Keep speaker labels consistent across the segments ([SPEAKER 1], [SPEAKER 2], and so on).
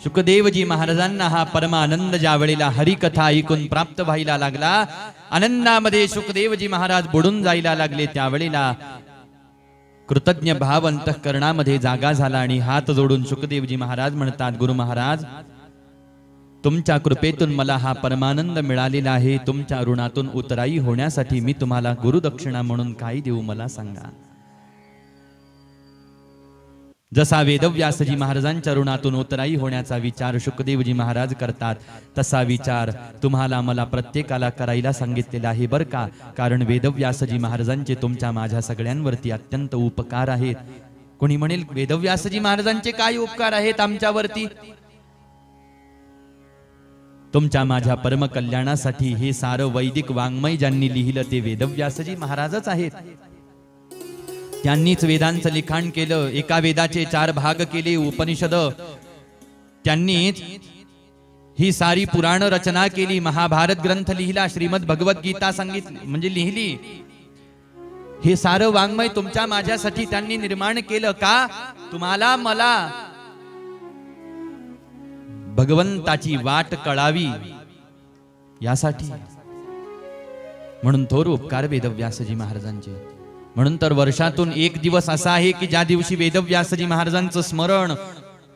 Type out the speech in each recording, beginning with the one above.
[SPEAKER 1] शुकदेवजी महाराजांना हा परमानंद ज्या वेळेला हरिकथा ऐकून प्राप्त व्हायला लागला, आनंदामध्ये शुकदेवजी महाराज बुडून जायला लागले, त्यावेळेला कृतज्ञ भाव अंतःकरणामध्ये जागा झाला आणि हात जोडून शुकदेवजी महाराज म्हणतात, गुरु महाराज, तुमच्या कृपेतून मला हा परमानंद मिळालेला आहे, तुमच्या ऋणातून उतराई होण्यासाठी मी तुम्हाला गुरुदक्षिणा म्हणून काय देऊ मला सांगा. जसा वेदव्यासजी महाराजांच्या ऋणातून उतराई होण्याचा विचार शुकदेवजी महाराज करतात, तसा विचार तुम्हाला मला प्रत्येकाला करायला सांगितलेला आहे बर का. कारण वेदव्यासजी महाराजांचे तुमच्या माझ्या सगळ्यांवरती अत्यंत उपकार आहेत. कोणी म्हणेल वेदव्यासजी महाराजांचे काय उपकार आहेत आमच्यावरती? तुमच्या माझ्या परम कल्याणासाठी हे सारं वैदिक वाङ्मय ज्यांनी लिहिलं ते वेदव्यासजी महाराजच आहेत. त्यांनीच वेदांचं लिखाण केलं, एका वेदाचे 4 भाग केले, उपनिषद त्यांनीच ही सारी पुराण रचना केली, महाभारत ग्रंथ लिहिला, श्रीमद भगवद्गीता सांगितली म्हणजे लिहिली. हे सारं वाङ्मय तुमच्या माझ्यासाठी त्यांनी निर्माण केलं का? तुम्हाला मला भगवंताची वाट कळावी यासाठी. म्हणून थोर उपकार वेदव्यासजी महाराजांचे. म्हणून तर वर्षातून एक दिवस असा आहे की ज्या दिवशी वेदव्यासजी महाराजांचं स्मरण,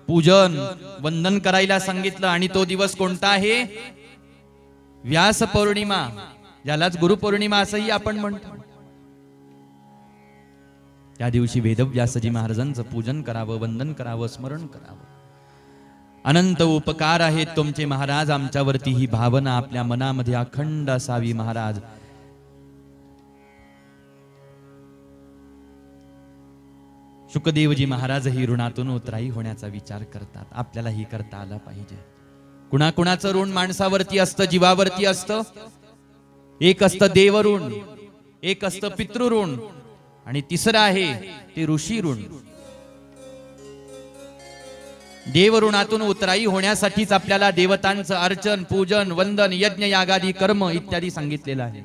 [SPEAKER 1] पूजन, वंदन करायला सांगितलं. आणि तो दिवस कोणता आहे? व्यास पौर्णिमा, ज्यालाच गुरुपौर्णिमा असंही आपण म्हणतो. त्या दिवशी वेदव्यासजी महाराजांचं पूजन करावं, वंदन करावं, स्मरण करावं. अनंत उपकार आहेत तुमचे महाराज आमच्यावरती. ही भावना आपल्या मनामध्ये अखंड असावी महाराज. शुकदेवजी महाराज ही ऋणातून उतराई होण्याचा विचार करतात. आपल्यालाही करता आला पाहिजे. कुणाकुणाचं ऋण माणसावरती असतं, जीवावरती असतं. एक असतं देव ऋण, एक असतं पितृ ऋण, आणि तिसरं आहे ते ऋषी ऋण. देव ऋणातून उतराई होण्यासाठीच आपल्याला देवतांचं अर्चन, पूजन, वंदन, यज्ञ, यागादी कर्म इत्यादी सांगितलेलं आहे.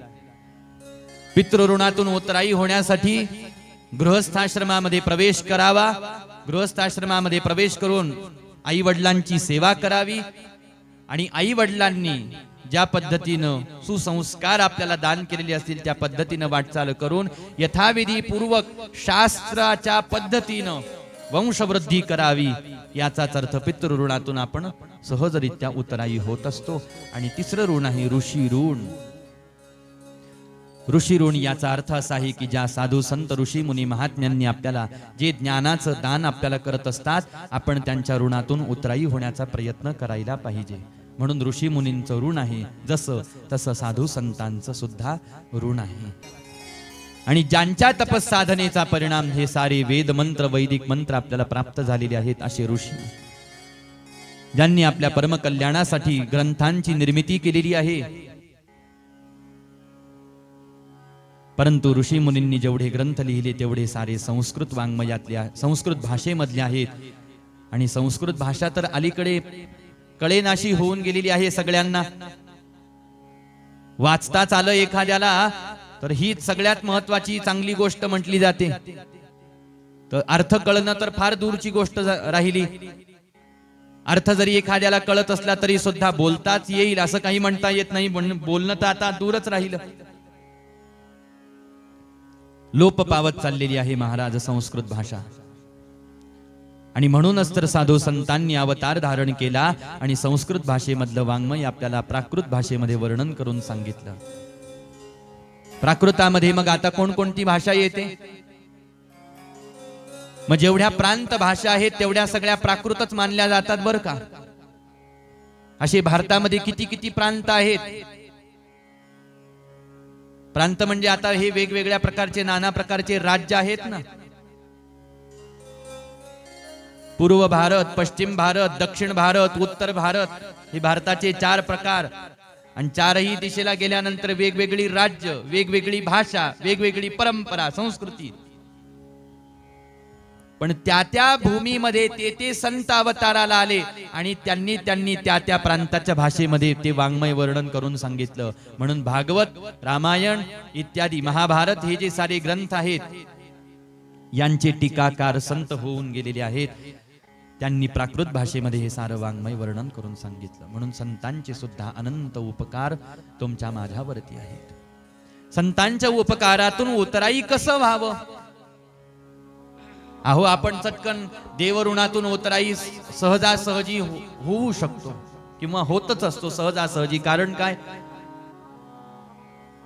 [SPEAKER 1] पितृ ऋणातून उतराई होण्यासाठी गृहस्थाश्रमामध्ये प्रवेश करावा. गृहस्थाश्रमामध्ये प्रवेश करून आई वडिलांची सेवा करावी. आणि आई वडिलांनी ज्या पद्धतीनं सुसंस्कार आपल्याला दान केलेले असतील त्या पद्धतीनं वाटचाल करून यथाविधी पूर्वक शास्त्राच्या पद्धतीनं वंशवृद्धी करावी. याचाच अर्थ पितृ ऋणातून आपण सहजरित्या उतराई होत असतो. आणि तिसरं ऋण आहे ऋषी ऋण. ऋषी ऋण याचा अर्थ असा आहे की ज्या साधू संत ऋषी मुनी महात्म्यांनी आपल्याला जे ज्ञानाचं दान आपल्याला करत असतात, आपण त्यांच्या ऋणातून उतराई होण्याचा प्रयत्न करायला पाहिजे. म्हणून ऋषी मुनींचं ऋण आहे, जसं तसं साधू संतांचं सुद्धा ऋण आहे. आणि ज्यांच्या तपस साधनेचा परिणाम हे सारे वेद मंत्र, वैदिक मंत्र आपल्याला प्राप्त झालेले आहेत असे ऋषी, ज्यांनी आपल्या परमकल्याणासाठी ग्रंथांची निर्मिती केलेली आहे. परंतु ऋषी मुनींनी जेवढे ग्रंथ लिहिले तेवढे सारे संस्कृत वाङ्मयातल्या, संस्कृत भाषेमधले आहेत. आणि संस्कृत भाषा तर अलीकडे कळेनाशी होऊन गेलेली आहे सगळ्यांना. वाचताच आलं एखाद्याला तर ही सगळ्यात महत्वाची चांगली गोष्ट म्हटली जाते. तर अर्थ कळणं तर फार दूरची गोष्ट राहिली. अर्थ जरी एखाद्याला कळत असला तरी सुद्धा बोलताच येईल असं काही म्हणता येत नाही. बोलणं तर आता दूरच राहिलं. लोप पावत चाललेली आहे महाराज संस्कृत भाषा. आणि म्हणूनच तर साधू संतांनी अवतार धारण केला आणि संस्कृत भाषेमधलं वाङ्मय आपल्याला प्राकृत भाषेमध्ये वर्णन करून सांगितलं. प्राकृतामध्ये मग आता कोणकोणती भाषा येते? मग जेवढ्या प्रांत भाषा आहेत तेवढ्या सगळ्या प्राकृतच मानल्या जातात बरं का. असे भारतामध्ये किती किती प्रांत आहेत. प्रांत म्हणजे आता हे वेगवेगळ्या प्रकारचे नाना प्रकारचे राज्य आहेत ना. पूर्व भारत, पश्चिम भारत, दक्षिण भारत, उत्तर भारत हे भारताचे 4 प्रकार. आणि 4ही दिशेला गेल्यानंतर वेगवेगळी राज्य, वेगवेगळी भाषा, वेगवेगळी परंपरा, संस्कृती. पण त्या भूमीमध्ये ते संत अवताराला आले आणि त्यांनी त्या त्या प्रांताच्या भाषेमध्ये ते वाङ्मय वर्णन करून सांगितलं. म्हणून भागवत, रामायण इत्यादी, महाभारत हे जे सारे ग्रंथ आहेत यांचे टीकाकार संत होऊन गेलेले आहेत. त्यांनी प्राकृत भाषेमध्ये हे सारं वाङ्मय वर्णन करून सांगितलं. म्हणून संतांचे सुद्धा अनंत उपकार तुमच्या माझ्यावरती आहेत. संतांच्या उपकारातून उतराई कसं व्हावं? अहो, आपण चटकन देवऋणातून उतराई सहजासहजी होऊ शकतो किंवा होतच असतो सहजासहजी. कारण काय?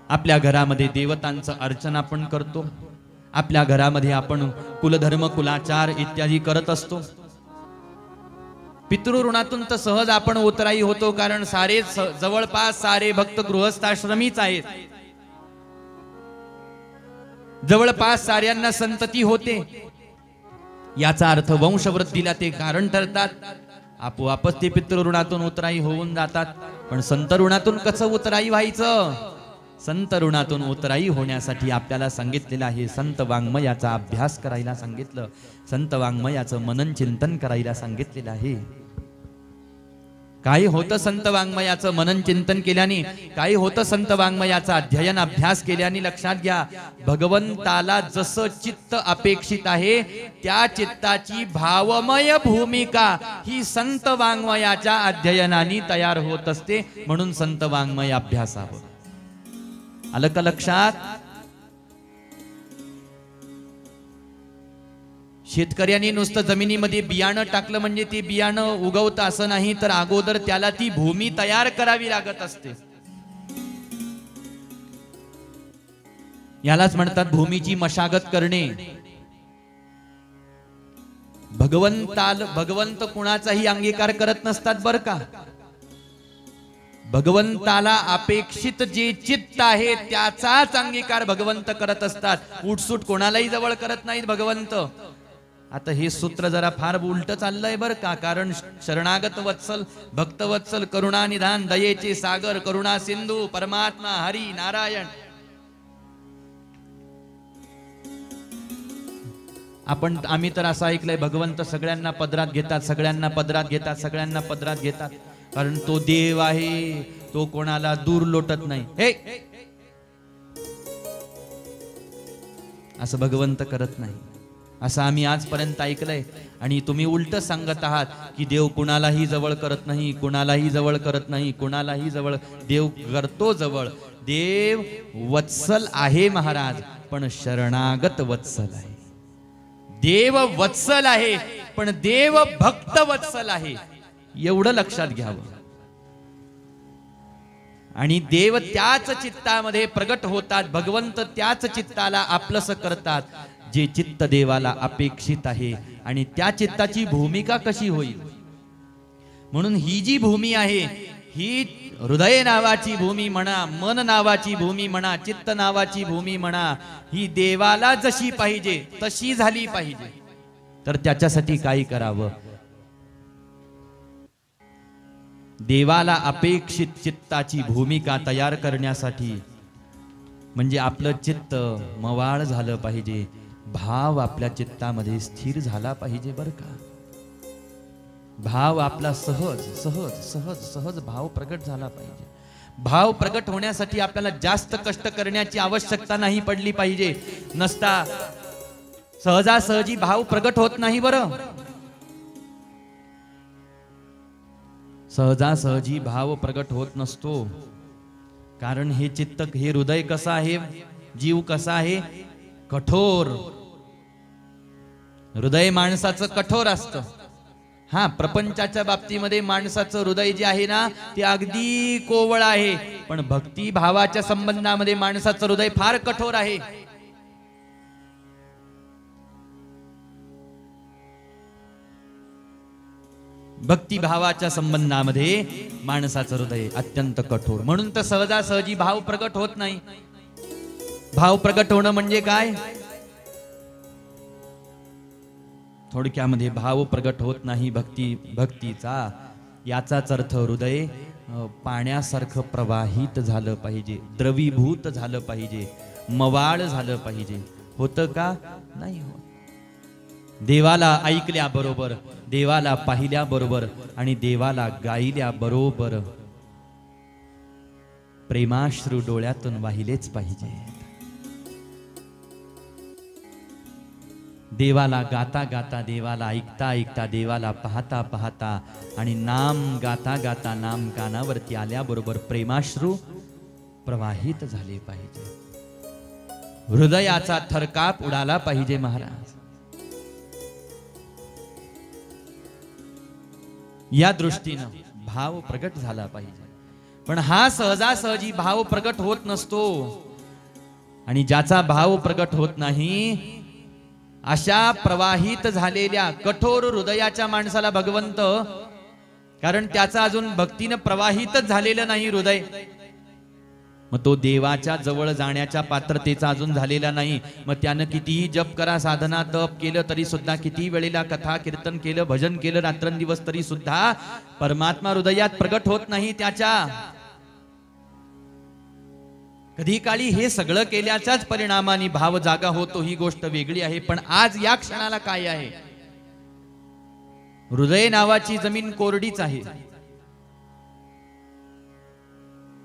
[SPEAKER 1] आपल्या घरामध्ये देवतांचं अर्चन आपण करतो, आपल्या घरामध्ये आपण कुलधर्म कुलाचार इत्यादी करत असतो. पितृऋणातून तर सहज आपण उतराई होतो, कारण सारे जवळपास सारे भक्त गृहस्थाश्रमीच आहेत. जवळपास साऱ्यांना संतती होते. याचा अर्थ वंशवृद्धीला ते कारण ठरतात. आपोआपच ते पितृऋणातून उतराई होऊन जातात. पण संत ऋणातून कसं उतराई व्हायचं? संत ऋणातून उतराई होण्यासाठी आपल्याला सांगितलेलं आहे, संत वाङ्मयाचा अभ्यास करायला सांगितलं, संत वाङ्मयाचं मनन चिंतन करायला सांगितलेलं आहे. काय होतं संत वाङ्मयाचं मनन चिंतन केल्याने? काय होतं संत वाङ्मयाचा अध्ययन अभ्यास केल्याने? लक्षात घ्या, भगवंताला जसं चित्त अपेक्षित आहे त्या चित्ताची भावमय भूमिका ही संत वाङ्मयाच्या अध्ययनाने तयार होत असते. म्हणून संत वाङ्मय अभ्यासावं. आलं का लक्षात? शेतकऱ्यांनी नुसतं जमिनीमध्ये बियाणं टाकलं म्हणजे ते बियाणं उगवतं असं नाही, तर अगोदर त्याला ती भूमी तयार करावी लागत असते. यालाच म्हणतात भूमीची मशागत करणे. भगवंत कुणाचाही अंगीकार करत नसतात बर का. भगवंताला अपेक्षित जे चित्त आहे त्याचाच अंगीकार भगवंत करत असतात. उठसूट कोणालाही जवळ करत नाहीत भगवंत. आता हे सूत्र जरा फार उलट चाललंय बर का. कारण शरणागत वत्सल, भक्तवत्सल, करुणा निधान, दयेचे सागर, करुणा सिंधू, परमात्मा हरी नारायण. आम्ही तर असं ऐकलंय, भगवंत सगळ्यांना पदरात घेतात, सगळ्यांना पदरात घेतात, सगळ्यांना पदरात घेतात. कारण तो देव आहे, तो कोणाला दूर लोटत नाही. हे असं भगवंत करत नाही, असं आम्ही आजपर्यंत ऐकलंय. आणि तुम्ही उलट सांगत आहात की देव कुणालाही जवळ करत नाही, कुणालाही जवळ करत नाही, कुणालाही जवळ. देव करतो जवळ. देव वत्सल आहे महाराज, पण शरणागत वत्सल आहे. देव वत्सल आहे, पण देव भक्त वत्सल आहे. एवढं लक्षात घ्यावं. आणि देव त्याच चित्तामध्ये प्रगट होतात, भगवंत त्याच चित्ताला आपलंसं करतात जे चित्त देवाला अपेक्षित आहे. आणि त्या चित्ताची भूमिका कशी होईल? म्हणून ही जी भूमी आहे, ही हृदय नावाची भूमी म्हणा, मन नावाची भूमी म्हणा, चित्त नावाची भूमी म्हणा, ही देवाला जशी पाहिजे तशी झाली पाहिजे. तर त्याच्यासाठी काय करावं? देवाला अपेक्षित चित्ताची भूमिका तयार करण्यासाठी म्हणजे आपलं चित्त मवाळ झालं पाहिजे, भाव आपल्या चित्तामध्ये स्थिर झाला पाहिजे बर का. भाव आपला सहज सहज सहज सहज भाव प्रगट झाला पाहिजे. भाव प्रगट होण्यासाठी आपल्याला जास्त कष्ट करण्याची आवश्यकता नाही पडली पाहिजे. नसता सहजासहजी भाव प्रगट होत नाही बरं. सहजासहजी भाव प्रगट होत नसतो. कारण हे चित्त, हे हृदय कसं आहे, जीव कसा आहे, कठोर. हृदय माणसाचं कठोर असतं. हा, प्रपंचाच्या बाबतीमध्ये माणसाचं हृदय जे आहे ना ते अगदी कोवळ आहे, पण भक्ती भावाच्या संबंधामध्ये माणसाचं हृदय फार कठोर आहे. भक्तिभावाच्या संबंधामध्ये माणसाचं हृदय अत्यंत कठोर. म्हणून तर सहजासहजी भाव प्रगट होत नाही. भाव प्रगट होणं म्हणजे काय? थोडक्यामध्ये भाव प्रगट होत नाही भक्तीचा. याचाच अर्थ हृदय पाण्यासारखं प्रवाहित झालं पाहिजे, द्रवीभूत झालं पाहिजे, मवाळ झालं पाहिजे. होतं का? नाही होत. देवाला ऐकल्याबरोबर, देवाला पाहिल्याबरोबर आणि देवाला गायल्याबरोबर प्रेमाश्रू डोळ्यातून वाहिलेच पाहिजे. देवाला गाता गाता, देवाला ऐकता ऐकता, देवाला पाहता पाहता आणि नाम गाता गाता नाम कानावरती आल्याबरोबर प्रेमाश्रू प्रवाहित झाले पाहिजे, हृदयाचा थरकाप उडाला पाहिजे महाराज। या दृष्टीनं भाव प्रगट झाला पाहिजे। पण हा सहजासहजी भाव प्रगट होत नसतो आणि ज्याचा भाव प्रगट होत नाही अशा प्रवाहित झालेल्या कठोर हृदयाच्या माणसाला भगवंत, कारण त्याचा अजून भक्तीनं प्रवाहितच झालेलं नाही हृदय, मग तो देवाच्या जवळ जाण्याच्या पात्रतेचा अजून झालेला नाही। मग त्यानं कितीही जप करा, साधना तप केलं तरी सुद्धा, किती वेळेला कथा कीर्तन केलं, भजन केलं रात्रंदिवस तरी सुद्धा परमात्मा हृदयात प्रगट होत नाही त्याच्या। कधी काळी हे सगळं केल्याच्याच परिणामाने भाव जागा होतो ही गोष्ट वेगळी आहे। पण आज या क्षणाला काय आहे? हृदय नावाची जमीन कोरडीच आहे।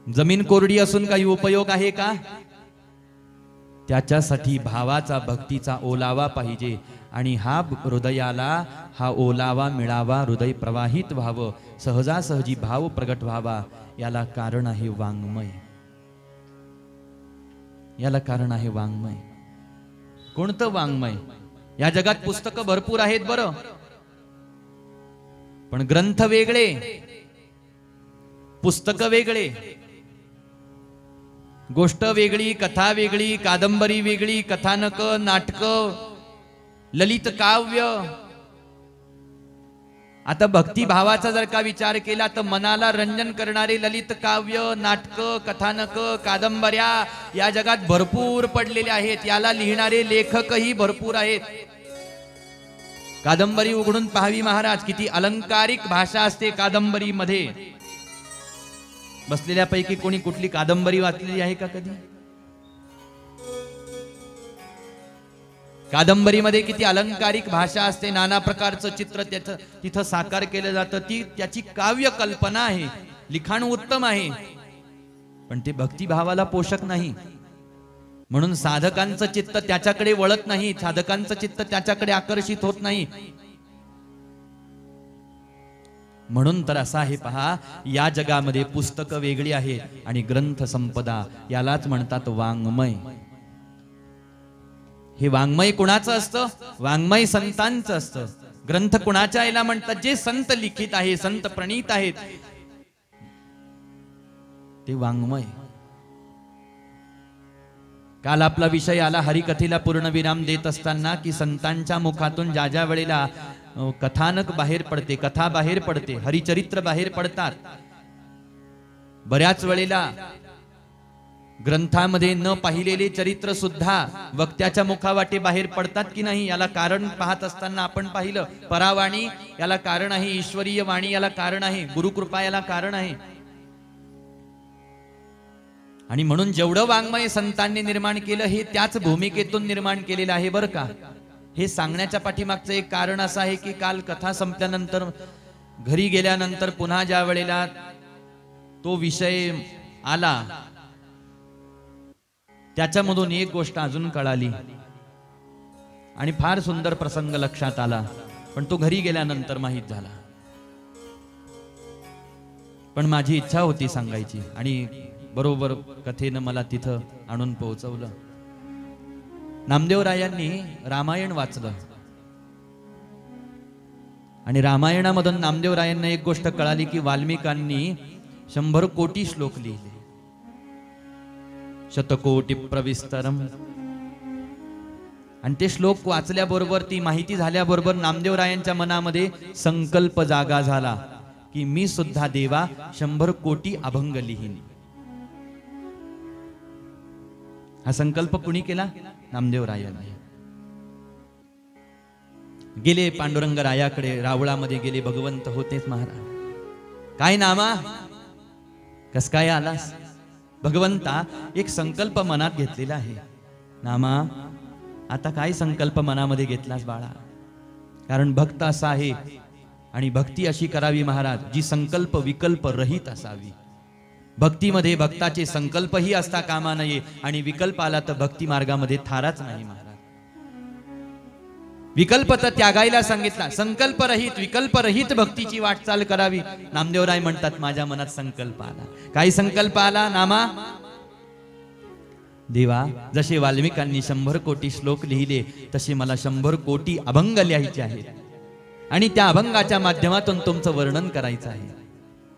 [SPEAKER 1] जमीन कोरडी असून काही उपयोग आहे का? त्याच्यासाठी भावाचा, भक्तीचा ओलावा पाहिजे आणि हा हृदयाला हा ओलावा मिळावा, हृदय प्रवाहित व्हावं, सहजासहजी भाव प्रगट व्हावा। याला कारण आहे वाङ्मय, याला कारण आहे वाङ्मय। कोणतं वाङ्मय? या जगात पुस्तकं भरपूर आहेत बरं, पण ग्रंथ वेगळे, पुस्तक वेगळे, गोष्ट वेगळी, कथा वेगळी, कादंबरी वेगळी, कथानक, नाटक, ललित काव्य। आता भक्ती भावाचा जर का विचार केला तर मनाला रंजन करणारे ललित काव्य, नाटक, कथानक, कादंबऱ्या या जगात भरपूर पडलेले आहेत। याला लिहिणारे लेखकही भरपूर आहेत। कादंबरी उघडून पाहावी महाराज, किती अलंकारिक भाषा असते कादंबरी मध्ये। बसलेल्यापैकी कोणी कुठली कादंबरी वाचलेली आहे का कधी? कादंबरीमध्ये किती अलंकारिक भाषा असते, नाना प्रकारचं चित्र तिथं साकार केलं जातं, ती त्याची काव्य कल्पना आहे, लिखाण उत्तम आहे, पण ते भक्तिभावाला पोषक नाही। म्हणून साधकांचं चित्त त्याच्याकडे वळत नाही, साधकांचं चित्त त्याच्याकडे आकर्षित होत नाही। म्हणून तर असं आहे पहा, या जगामध्ये पुस्तकं वेगळी आहेत आणि ग्रंथ संपदा, यालाच म्हणतात वाङ्मय। हे वाङ्मय कुणाचं असतं? वाङ्मय संतांचं असतं। ग्रंथ कुणाच्या याला म्हणतात? जे संत लिखित आहे, संत प्रणीत आहेत, ते वाङ्मय। काल आपला विषय आला हरिकथेला पूर्ण विराम देत असताना की संतांच्या मुखातून ज्या ज्या वेळेला कथानक बाहेर पडते, कथा बाहेर पडते, हरिचरित्र बाहेर पडतात, बऱ्याच वेळेला ग्रंथामध्ये न पाहिलेले चरित्र सुद्धा वक्त्याच्या मुखावाटे बाहेर पडतात की नाही, याला कारण पाहत असताना आपण पाहिलं परावाणी याला कारण आहे, ईश्वरीय वाणी याला कारण आहे, गुरुकृपा याला कारण आहे। आणि म्हणून जेवढं वाङ्मय संतांनी निर्माण केलं हे त्याच भूमिकेतून निर्माण केलेलं आहे बरं का। हे सांगण्याच्या पाठीमागचं एक कारण असं आहे की काल कथा संपल्यानंतर घरी गेल्यानंतर पुन्हा ज्या वेळेला तो विषय आला त्याच्यामधून एक गोष्ट अजून कळाली आणि फार सुंदर प्रसंग लक्षात आला, पण तो घरी गेल्यानंतर माहित झाला। पण माझी इच्छा होती सांगायची आणि बरोबर कथेनं मला तिथं आणून पोहोचवलं। नामदेवरायांनी रामायण वाचलं आणि रामायणामधून नामदेवरायांना एक गोष्ट कळाली की वाल्मिकांनी 100 कोटी श्लोक लिहिले, शतकोटी प्रविस्तरम। आणि ते श्लोक वाचल्याबरोबर, ती माहिती झाल्याबरोबर नामदेवरायांच्या मनामध्ये संकल्प जागा झाला की मी सुद्धा देवा 100 कोटी अभंग लिहीन। हा संकल्प कुणी केला? नामदेवरायांनी। गेले पांडुरंग रायाकडे, रावळामध्ये गेले, भगवंत होतेच महाराज। काय नामा, कस काय आलास? भगवंता, एक संकल्प मनात घेतलेला आहे। नामा, आता काय संकल्प मनामध्ये घेतलास बाळा? कारण भक्त असा आहे आणि भक्ती अशी करावी महाराज जी संकल्प विकल्प रहित असावी। भक्तीमध्ये भक्ताचे संकल्पही असता कामा नये आणि विकल्प आला तर भक्ती मार्गामध्ये थाराच नाही महाराज। विकल्प तर त्यागायला सांगितला, संकल्परहित विकल्परहित भक्तीची वाटचाल करावी. नामदेवराय म्हणतात माझ्या मनात संकल्प आला. काय संकल्प आला? नामा देवा, जसे वाल्मिकांनी 100 कोटी श्लोक लिहिले तसे मला 100 कोटी अभंग लिहायचे आहेत आणि त्या अभंगाच्या माध्यमातून तुमचं वर्णन करायचं आहे.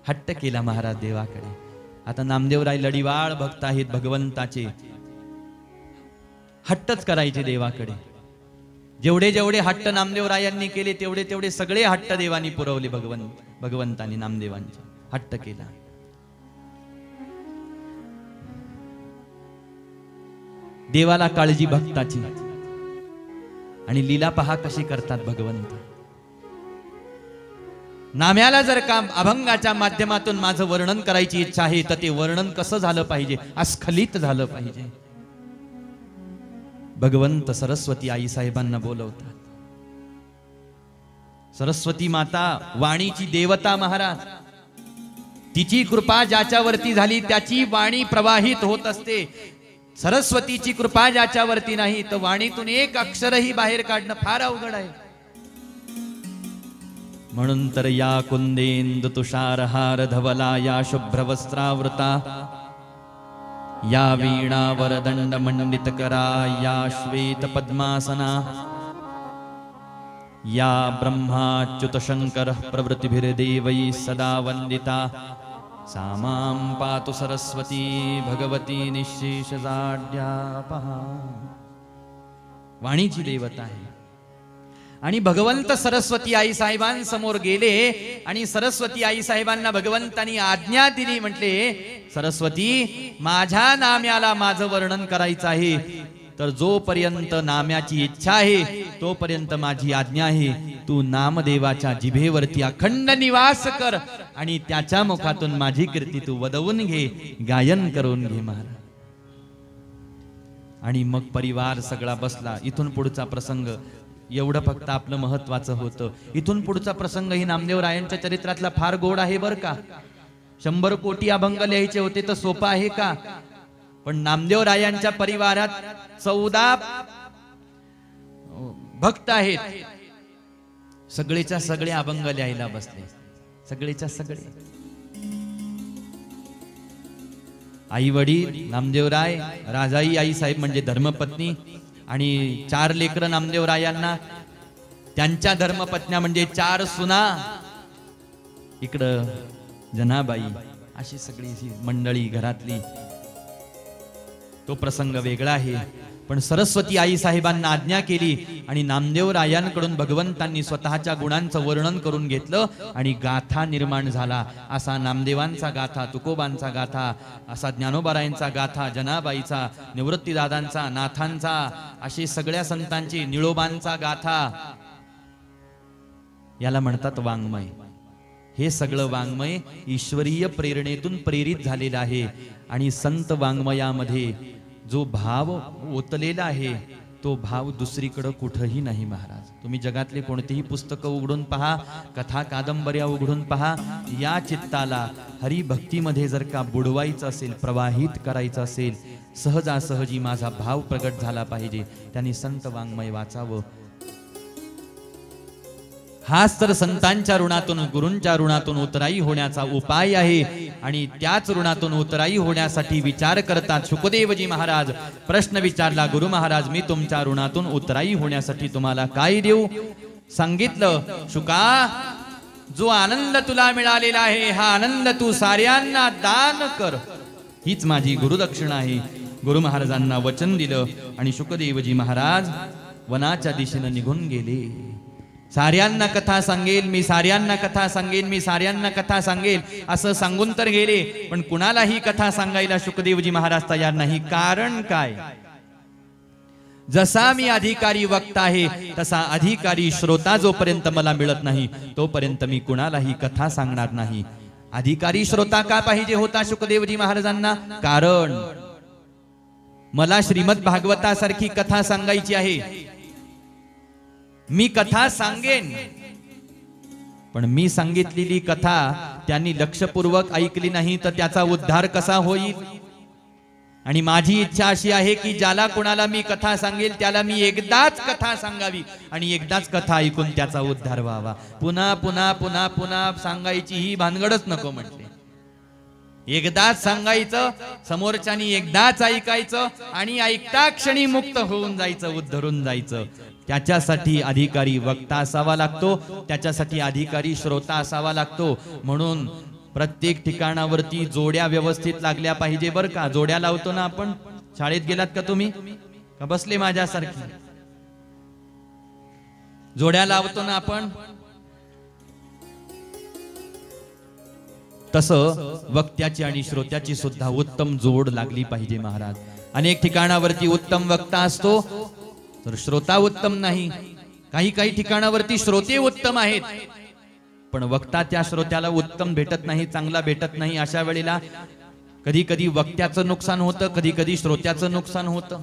[SPEAKER 1] हट्ट केला महाराज देवाकडे. आता नामदेवराय लढीवाळ भक्त आहेत भगवंताचे. हट्टच करायचे देवाकडे. जेवढे जेवढे हट्ट नामदेवरायांनी केले तेवढे तेवढे सगळे हट्ट देवानी पुरवले. भगवंतानी नामदेवांचे हट्ट केला. देवाला काळजी भक्ताची. आणि लीला पहा कशी करतात भगवंत. नाम्याला जर का अभंगाच्या माध्यमातून माझं वर्णन करायची इच्छा आहे तर ते वर्णन कसं झालं पाहिजे? अस्खलित झालं पाहिजे. भगवंत सरस्वती आई साहेबांना बोलवतात. सरस्वती माता वाणीची देवता महाराज. तिची कृपा ज्याच्यावरती झाली त्याची वाणी प्रवाहित होत असते. सरस्वतीची कृपा ज्याच्यावरती नाही तर वाणीतून एक अक्षरही बाहेर काढणं फार अवघड आहे. म्हणून तर या कुंदेंदु तुषारहार धवला, या शुभ्रवस्त्रावृता, या वीणा वरदंड मंडित करा, या श्वेत पद्मासना, या ब्रह्माच्युत शंकर प्रवृत्तिभिर्देवै सदा वंदिता, सामां पातु सरस्वती भगवती निःशेष जाड्यापहा. वाणीची देवता आहे. आणि भगवंत सरस्वती आई साहेबांसमोर गेले आणि सरस्वती आई साहेबांना भगवंतांनी आज्ञा दिली. म्हटले, सरस्वती, माझ्या नाम्याला माझं वर्णन करायचं आहे तर जोपर्यंत नाम्याची इच्छा आहे तोपर्यंत माझी आज्ञा आहे. तू नामदेवाच्या जिभेवरती अखंड निवास कर आणि त्याच्या मुखातून माझी कीर्ती तू वदवून घे, गायन करून घे महाराज. आणि मग परिवार सगळा बसला. इथून पुढचा प्रसंग एवढं फक्त आपलं महत्वाचं होतं. इथून पुढचा प्रसंग ही नामदेवरायांच्या चरित्रातला फार गोड आहे बर का. 100 कोटी अभंग लिहायचे होते तर सोपं आहे का? पण नामदेवरायांच्या परिवारात 14 भक्त आहेत. सगळेच्या सगळे अभंग लिहायला बसले. सगळेच्या सगळे. आई वडील नामदेवराय, राजाई आई साहेब म्हणजे धर्मपत्नी आणि 4 लेकरं नामदेवरायांना, त्यांच्या धर्मपत्न्या म्हणजे 4 सुना, इकडं जनाबाई, अशी सगळी मंडळी घरातली. तो प्रसंग वेगळा आहे. पण सरस्वती आई साहेबांना आज्ञा केली आणि नामदेवरायांकडून भगवंतांनी स्वतःच्या गुणांचं वर्णन करून घेतलं आणि गाथा निर्माण झाला. असा नामदेवांचा गाथा, तुकोबांचा गाथा, असा ज्ञानोबारायांचा गाथा, जनाबाईचा, निवृत्तीदादांचा, नाथांचा, अशी सगळ्या संतांची, निळोबांचा गाथा. याला म्हणतात वाङ्मय. हे सगळं वाङ्मय ईश्वरीय प्रेरणेतून प्रेरित झालेलं आहे. आणि संत वाङ्मयामध्ये जो भाव ओतलेला आहे तो भाव दुसरीकडे कुठेही नाही महाराज. तुम्ही जगातले कोणतेही पुस्तकं उघडून पहा, कथा कादंबऱ्या उघडून पहा, या चित्ताला हरिभक्तीमध्ये जर का बुडवायचं असेल, प्रवाहित करायचं असेल, सहजासहजी माझा भाव प्रगट झाला पाहिजे, त्यांनी संत वाङ्मय वाचावं. हाच तर संतांच्या ऋणातून, गुरूंच्या ऋणातून उतराई होण्याचा उपाय आहे. आणि त्याच ऋणातून उतराई होण्यासाठी विचार करतात शुकदेवजी महाराज. प्रश्न विचारला, गुरु महाराज, मी तुमच्या ऋणातून उतराई होण्यासाठी तुम्हाला काय देऊ? सांगितलं, शुका, जो आनंद तुला मिळालेला आहे हा आनंद तू साऱ्यांना दान कर, हीच माझी गुरुदक्षिणा आहे. गुरु महाराजांना वचन दिलं आणि शुकदेवजी महाराज वनाच्या दिशेने निघून गेले. साऱ्यांना कथा सांगेल मी, साऱ्यांना कथा सांगेल मी, साऱ्यांना कथा सांगेल असं सांगून तर गेले, पण कुणालाही कथा सांगायला शुकदेवजी महाराज तयार नाही. कारण काय? जसा मी अधिकारी वक्ता आहे तसा अधिकारी श्रोता जोपर्यंत मला मिळत नाही तोपर्यंत मी कुणालाही कथा सांगणार नाही. अधिकारी श्रोता का पाहिजे होता शुकदेवजी महाराजांना? कारण मला श्रीमद भागवतासारखी कथा सांगायची आहे. मी कथा सांगेन, पण मी सांगितलेली कथा त्यांनी लक्षपूर्वक ऐकली नाही तर त्याचा उद्धार कसा होईल? आणि माझी इच्छा अशी आहे की ज्याला कोणाला मी कथा सांगेल त्याला मी एकदाच कथा सांगावी आणि एकदाच कथा ऐकून त्याचा उद्धार व्हावा. पुन्हा पुन्हा पुन्हा पुन्हा सांगायची ही भानगडच नको म्हटले. एकदाच सांगायचं, समोरच्यानी एकदाच ऐकायचं आणि ऐकता क्षणी मुक्त होऊन जायचं, उद्धरून जायचं. त्याच्यासाठी अधिकारी वक्ता असावा लागतो, त्याच्यासाठी अधिकारी श्रोता असावा लागतो. म्हणून प्रत्येक ठिकाणावरती जोड्या व्यवस्थित लागल्या पाहिजे बर का. जोड्या लावतो ना आपण, शाळेत गेलात का तुम्ही, का बसले माझ्यासारखी? जोड्या लावतो ना आपण, तसं वक्त्याची आणि श्रोत्याची सुद्धा उत्तम जोड लागली पाहिजे महाराज. अनेक ठिकाणावरती उत्तम वक्ता असतो तर श्रोता उत्तम नाही. काही काही ठिकाणावरती श्रोते उत्तम आहेत पण वक्ता त्या श्रोत्याला उत्तम भेटत नाही, चांगला भेटत नाही. अशा वेळेला कधी कधी वक्त्याचं नुकसान होतं, कधी कधी श्रोत्याचं नुकसान होतं.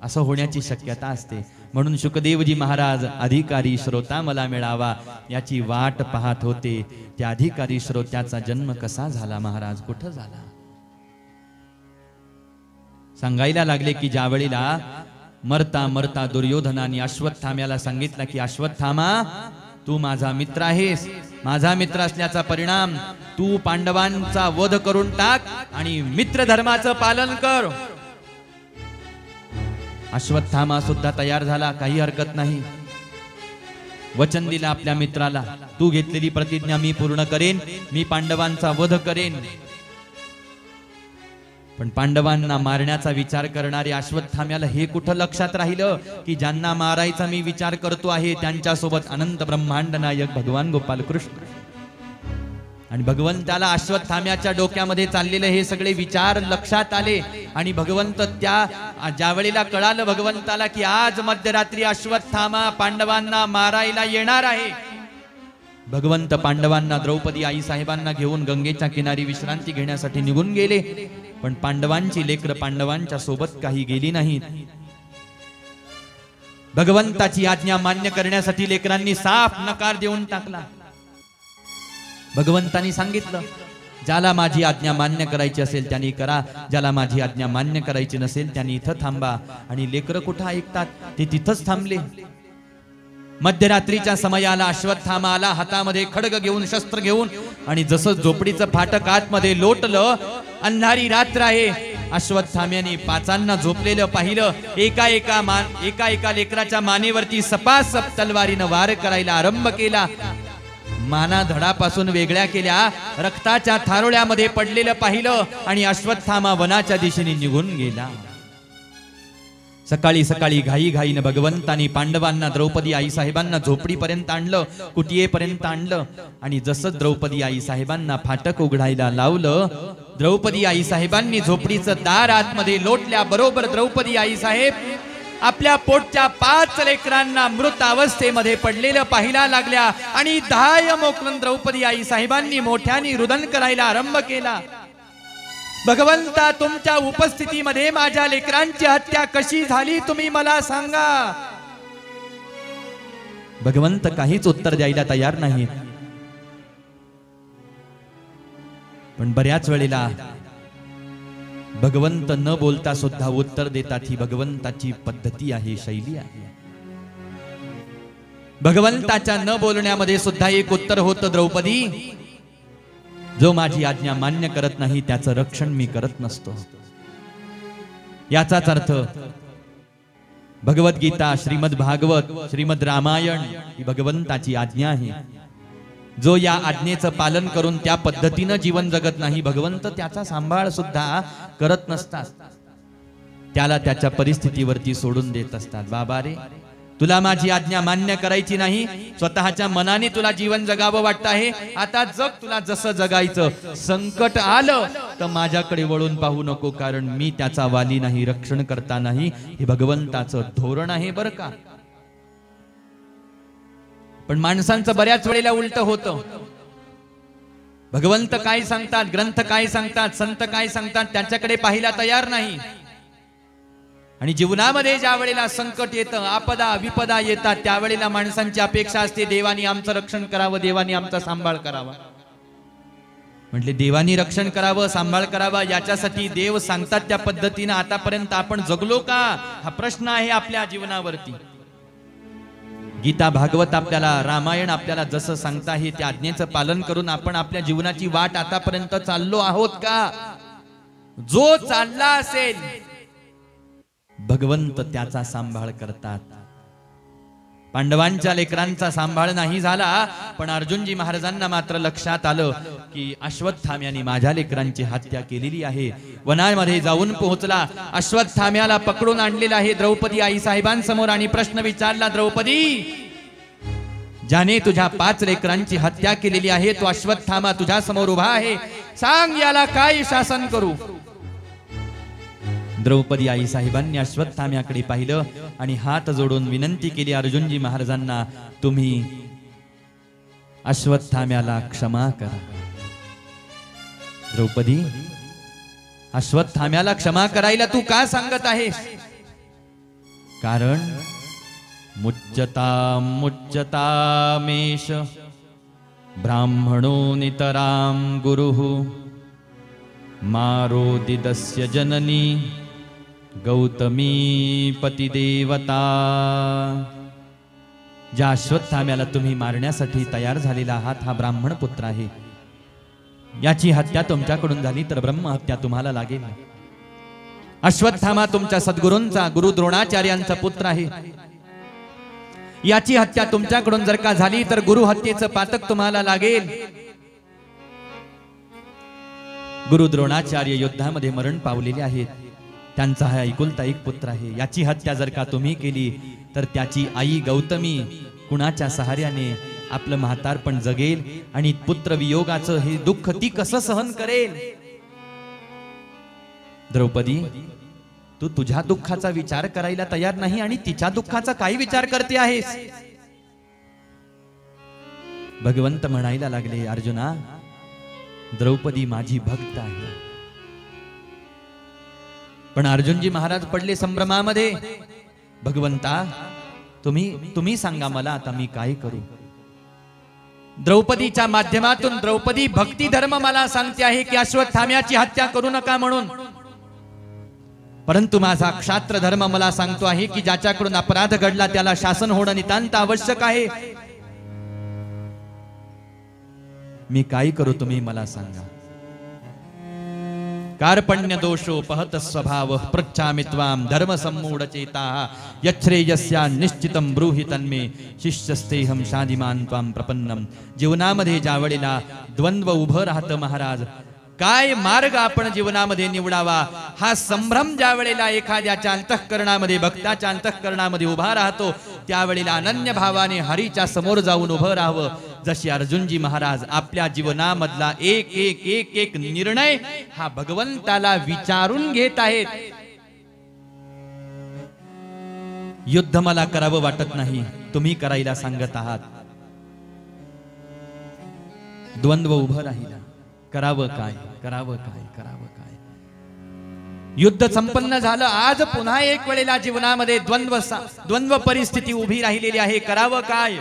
[SPEAKER 1] असं होण्याची शक्यता असते. म्हणून शुकदेवजी महाराज अधिकारी श्रोता मला मिळावा याची वाट पाहत होते. त्या अधिकारी श्रोत्याचा जन्म कसा झाला महाराज, कुठं झाला? सांगायला लागले की ज्या वेळेला मरता मरता दुर्योधनाने अश्वत्थाम्याला सांगितलं की अश्वत्थामा तू माझा मित्र आहेस, माझा मित्र असल्याचा परिणाम तू पांडवांचा वध करून टाक आणि मित्र धर्माचं पालन कर. अश्वत्थामा सुद्धा तयार झाला, काही हरकत नाही. वचन दिलं आपल्या मित्राला, तू घेतलेली प्रतिज्ञा मी पूर्ण करेन, मी पांडवांचा वध करेन. पण पांडवांना मारण्याचा विचार करणारे अश्वत्थाम्याला हे कुठं लक्षात राहिलं की ज्यांना मारायचा मी विचार करतो आहे त्यांच्यासोबत अनंत ब्रह्मांड नायक भगवान गोपाल कृष्ण. आणि भगवंताला अश्वत्थाम्याच्या डोक्यामध्ये चाललेले हे सगळे विचार लक्षात आले. आणि भगवंत ज्या वेळेला कळालं भगवंताला की आज मध्यरात्री अश्वत्थामा पांडवांना मारायला येणार आहे, भगवंत पांडवांना द्रौपदी आई साहेबांना घेऊन गंगेच्या किनारी विश्रांती घेण्यासाठी निघून गेले. पण पांडवांची लेकरं पांडवांच्या सोबत काही गेली नाहीत. भगवंताची आज्ञा मान्य करण्यासाठी लेकरांनी साफ नकार देऊन टाकला. भगवंतानी सांगितलं ज्याला माझी आज्ञा मान्य करायची असेल त्यांनी करा, ज्याला माझी आज्ञा मान्य करायची नसेल त्यांनी इथं थांबा. आणि लेकरं कुठं ऐकतात, ते तिथंच थांबले. मध्यरात्रीच्या समयाला अश्वत्थामा आला हातामध्ये खड्ग घेऊन, शस्त्र घेऊन. आणि जसं झोपडीचं फाटक आतमध्ये लोटलं, अंधारी रात्र आहे. अश्वत्थाम्याने पाचांना झोपलेलं पाहिलं. एका एका लेकराच्या मानेवरती सपासप तलवारीनं वार करायला आरंभ केला. माना धडापासून वेगळ्या केल्या, रक्ताच्या थारोळ्यामध्ये पडलेलं पाहिलं आणि अश्वत्थामा वनाच्या दिशेने निघून गेला. सकाळी सकाळी घाई घाईने भगवंतानी पांडवांना द्रौपदी आई साहेबांना झोपडीपर्यंत आणलं, कुटियेपर्यंत आणलं. आणि जसं द्रौपदी आई साहेबांना फाटक उघडायला लावलं, द्रौपदी आई साहेबांनी झोपडीचं दार आतमध्ये लोटल्या बरोबर द्रौपदी आई साहेब आपल्या पोटच्या 5 लेकरांना मृत अवस्थेमध्ये पडलेलं पाहायला लागल्या. आणि धाय मोकळून द्रौपदी आई साहेबांनी मोठ्याने रुदन करायला आरंभ केला. भगवंता तुमच्या उपस्थितीमध्ये माझ्या लेकरांची हत्या कशी झाली तुम्ही मला सांगा. भगवंत काहीच उत्तर द्यायला तयार नाही. पण बऱ्याच वेळेला भगवंत न बोलता सुद्धा उत्तर देतात. ही भगवंताची पद्धती आहे, शैली आहे. भगवंताच्या न बोलण्यामध्ये सुद्धा एक उत्तर होतं, द्रौपदी जो माझी आज्ञा मान्य करत नाही त्याचं रक्षण मी करत नसतो. याचाच अर्थ भगवद्गीता, श्रीमद भागवत, श्रीमद रामायण ही भगवंताची आज्ञा आहे. जो या आज्ञेचं पालन करून त्या पद्धतीनं जीवन जगत नाही, भगवंत त्याचा सांभाळ सुद्धा करत नसतात. त्याला त्याच्या परिस्थितीवरती सोडून देत असतात. बाबा रे, तुला माझी आज्ञा मान्य करायची नाही, स्वतःच्या मनाने तुला जीवन जगावं वाटतं आहे, आता जग, तुला जसं जगायचं. संकट आलं तर माझ्याकडे वळून पाहू नको, कारण मी त्याचा वाली नाही, रक्षण करता नाही. हे भगवंताचं धोरण आहे बरं का. पण माणसांचं बऱ्याच वेळेला उलट होतं. भगवंत काय सांगतात, ग्रंथ काय सांगतात, संत काय सांगतात त्याच्याकडे पाहायला तयार नाही. आणि जीवनामध्ये ज्या वेळेला संकट येतं, आपदा विपदा येतात, त्यावेळेला माणसांची अपेक्षा असते देवानी आमचं रक्षण करावं, देवानी आमचा सांभाळ करावा. म्हटले देवानी रक्षण करावं, सांभाळ करावा, याच्यासाठी देव सांगतात त्या पद्धतीने आतापर्यंत आपण जगलो का, हा प्रश्न आहे आपल्या जीवनावरती. गीता भागवत आपल्याला, रामायण आपल्याला जसं सांगता आहे त्या आज्ञेचं पालन करून आपण आपल्या जीवनाची वाट आतापर्यंत चाललो आहोत का. जो चालला असेल भगवंत त्याचा सांभाळ करतात. पांडवांच्या लेकरांचा सांभाळ नाही झाला, पण अर्जुनजी महाराजांना मात्र लक्षात आलं की अश्वत्थाम्याने माझ्या लेकरांची हत्या केलेली आहे. वनामध्ये जाऊन पोहोचला, अश्वत्थाम्याला पकडून आणलेला आहे द्रौपदी आई साहेबांसमोर आणि प्रश्न विचारला, द्रौपदी, ज्याने तुझ्या 5 लेकरांची हत्या केलेली आहे तो अश्वत्थामा तुझ्या समोर उभा आहे, सांग याला काय शासन करू. द्रौपदी आई साहेबांनी अश्वत्थाम्याकडे पाहिलं आणि हात जोडून विनंती केली, अर्जुनजी महाराजांना, तुम्ही अश्वत्थाम्याला क्षमा करा. द्रौपदी, अश्वत्थाम्याला क्षमा करायला तू का सांगत आहेस. कारण मुच्यतामेष ब्राह्मणो नितराम गुरुः मारोदिदस्य जननी गौतमी पतिदेवता. ज्या अश्वत्थाम्याला तुम्ही मारण्यासाठी तयार झालेला आहात हा ब्राह्मण पुत्र आहे. याची हत्या तुमच्याकडून झाली तर ब्रह्महत्या तुम्हाला लागेल. अश्वत्थामा तुमच्या सद्गुरूंचा, गुरु द्रोणाचार्यांचा पुत्र आहे. याची हत्या तुमच्याकडून जर का झाली तर गुरु हत्येचं पातक तुम्हाला लागेल. गुरु द्रोणाचार्य युद्धामध्ये मरण पावलेले आहेत. त्यांचा हा एकुलता एक पुत्र आहे. याची हत्या जर का तुम्ही केली तर त्याची आई गौतमी कुणाच्या सहाऱ्याने आपलं म्हातारपण जगेल आणि पुत्र वियोगाचं हे दुःख ती कसं सहन करेल. द्रौपदी, तू तुझ्या दुःखाचा विचार करायला तयार नाही आणि तिच्या दुःखाचा काय विचार करते आहेस. भगवंत म्हणायला लागले, अर्जुना, द्रौपदी माझी भक्त आहे. पण अर्जुनजी महाराज पडले संभ्रमामध्ये. भगवंता, तुम्ही सांगा मला आता मी काय करू. द्रौपदीच्या माध्यमातून द्रौपदी भक्ती धर्म मला सांगते आहे की अश्वत्थाम्याची हत्या करू नका म्हणून, परंतु माझा क्षात्र धर्म मला सांगतो आहे की ज्याच्याकडून अपराध घडला त्याला शासन होणं नितांत आवश्यक आहे. मी काय करू तुम्ही मला सांगा. कार्पण्य दोषोपहत स्वभाव पृच्छामि त्वां धर्म सम्मूढ चेता यच्छ्रेयस्या निश्चितं ब्रूहि तन्मे शिष्यस्तेहं शादिमान् त्वां प्रपन्नम. जीवनामध्ये ज्या वेळेला द्वंद्व उभं राहतं महाराज, काय मार्ग आपण जीवनामध्ये निवडावा हा संभ्रम ज्या वेळेला एखाद्याच्या अंतःकरणामध्ये, भक्ताच्या अंतःकरणामध्ये उभा राहतो, त्यावेळेला अनन्य भावाने हरीच्या समोर जाऊन उभं राहावं. जशी अर्जुनजी महाराज आपल्या जीवनामधला एक एक एक एक निर्णय हा भगवंताला विचारून घेत आहेत. युद्ध मला करावं वाटत नाही, तुम्ही करायला सांगत आहात. द्वंद्व उभं राहिला, करावं काय, करावं काय, करावं काय. युद्ध संपन्न झालं. आज पुन्हा एक वेळेला जीवनामध्ये द्वंद्व परिस्थिती उभी राहिलेली आहे. करावं काय.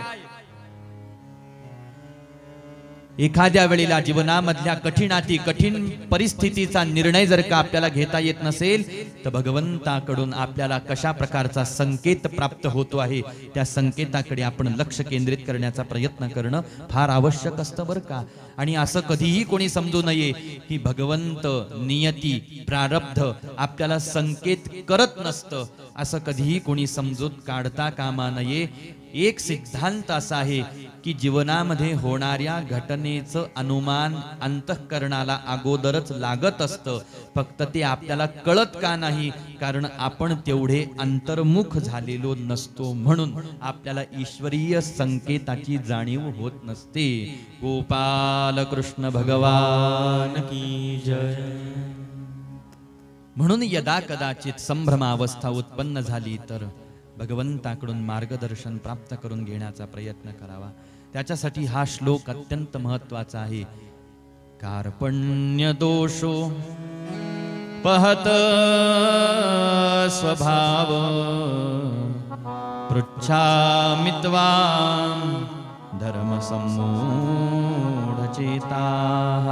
[SPEAKER 1] एखाद्या वेळेला जीवनामधल्या कठीण परिस्थितीचा निर्णय जर का आपल्याला घेता येत नसेल तर भगवंताकडून आपल्याला कशा प्रकारचा संकेत प्राप्त होतो आहे त्या संकेताकडे आपण लक्ष केंद्रित करण्याचा प्रयत्न करणं फार आवश्यक असतं बरं का. आणि असं कधीही कोणी समजू नये की भगवंत, नियती, प्रारब्ध आपल्याला संकेत करत नसतं, असं कधीही कोणी समजूत काढता कामा नये. एक सिद्धांत असा आहे की जीवनामध्ये होणाऱ्या घटनेचं अनुमान अंतःकरणाला अगोदरच लागत असतं, फक्त ते आपल्याला कळत का नाही, कारण आपण तेवढे अंतर्मुख झालेलो नसतो, म्हणून आपल्याला ईश्वरीय संकेताची जाणीव होत नसते. गोपाल कृष्ण भगवान की जय. म्हणून यदा कदाचित संभ्रमावस्था उत्पन्न झाली तर भगवंताकडून मार्गदर्शन प्राप्त करून घेण्याचा प्रयत्न करावा. त्याच्यासाठी हा श्लोक अत्यंत महत्वाचा आहे. कार्पण्य दोषो पहत स्वभाव पृच्छामि त्वां धर्म सम्मूढ चेताः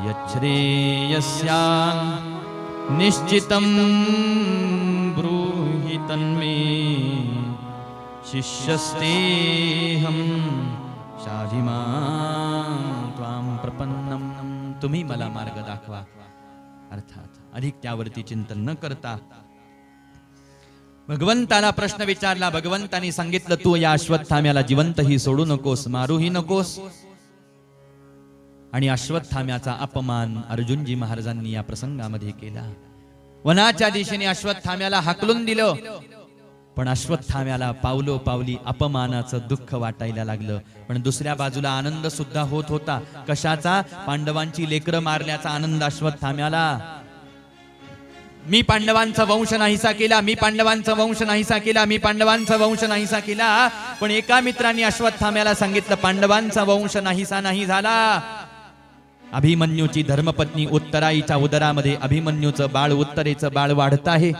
[SPEAKER 1] यच्छ्रेयस्यां निश्चितं ब्रूहि तन्मे शिष्यस्तेहं शाधिमां त्वां प्रपन्नम. तुम्ही मला मार्ग दाखवा. अर्थात अधिक त्यावरती चिंतन न करता भगवंताला प्रश्न विचारला. भगवंतानी सांगितलं तू या अश्वत्थाम्याला जिवंतही सोडू नकोस, मारूही नकोस. आणि अश्वत्थाम्याचा अपमान अर्जुनजी महाराजांनी या प्रसंगामध्ये केला. वनाच्या दिशेने अश्वत्थाम्याला हाकलून दिलं, पण अश्वत्थाम्याला पावलो पावली अपमानाचं दुःख वाटायला लागलं. पण दुसऱ्या बाजूला आनंद सुद्धा होत होता. कशाचा? पांडवांची लेकरं मारल्याचा आनंद अश्वत्थाम्याला. मी पांडवांचा वंश नाहीसा केला, मी पांडवांचा वंश नाहीसा केला, मी पांडवांचा वंश नाहीसा केला. पण एका मित्रांनी अश्वत्थाम्याला सांगितलं पांडवांचा वंश नाहीसा नाही झाला. अभिमन्यूची धर्मपत्नी उत्तराईच्या उदरामध्ये अभिमन्यूचं बाळ, उत्तरेचं बाळ वाढत आहे.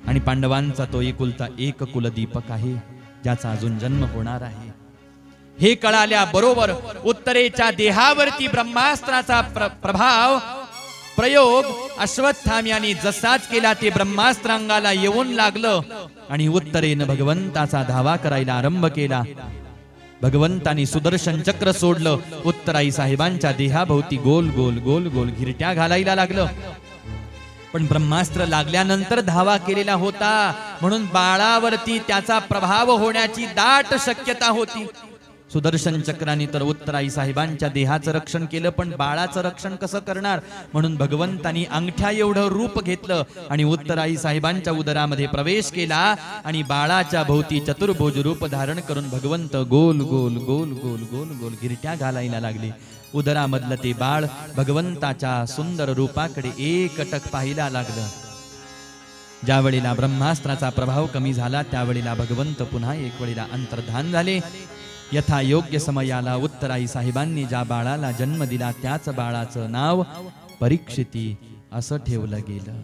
[SPEAKER 1] आणि पांडवांचा तो एकुलता एक कुलदीपक आहे, ज्याचा अजून जन्म होणार आहे. हे कळाल्या बरोबर उत्तरेच्या देहावरती ब्रह्मास्त्राचा प्रभाव प्रयोग अश्वत्थाम्याने जसाच केला ते ब्रह्मास्त्रांगाला येऊन लागलं. आणि उत्तरेनं भगवंताचा धावा करायला आरंभ केला. भगवंतानी सुदर्शन चक्र सोडलं. उत्तराई साहेबांच्या देहाभोवती गोल गोल गोल गोल घिरट्या घालायला लागलं. पण ब्रह्मास्त्र लागल्यानंतर धावा केलेला होता, म्हणून बाळावरती त्याचा प्रभाव होण्याची दाट शक्यता होती. सुदर्शन चक्राने तर उत्तराई साहेबांच्या देहाचं रक्षण केलं, पण बाळाचं रक्षण कसं करणार? म्हणून भगवंतानी अंगठ्या एवढं रूप घेतलं आणि उत्तराई साहेबांच्या उदरामध्ये प्रवेश केला. आणि बाळाच्या भोवती चतुर्भुज रूप धारण करून भगवंत गोल गोल गोल गोल गोल गोल गिरट्या घालायला लागले. उदरामधलं ते बाळ भगवंताच्या सुंदर रूपाकडे एकटक पाहायला लागलं. ज्या वेळेला ब्रह्मास्त्राचा प्रभाव कमी झाला त्यावेळेला भगवंत पुन्हा एक वेळेला अंतर्धान झाले. यथा योग्य समयाला उत्तराई साहेबांनी ज्या बाळाला जन्म दिला त्याच बाळाचं नाव परीक्षिती असं ठेवलं गेलं.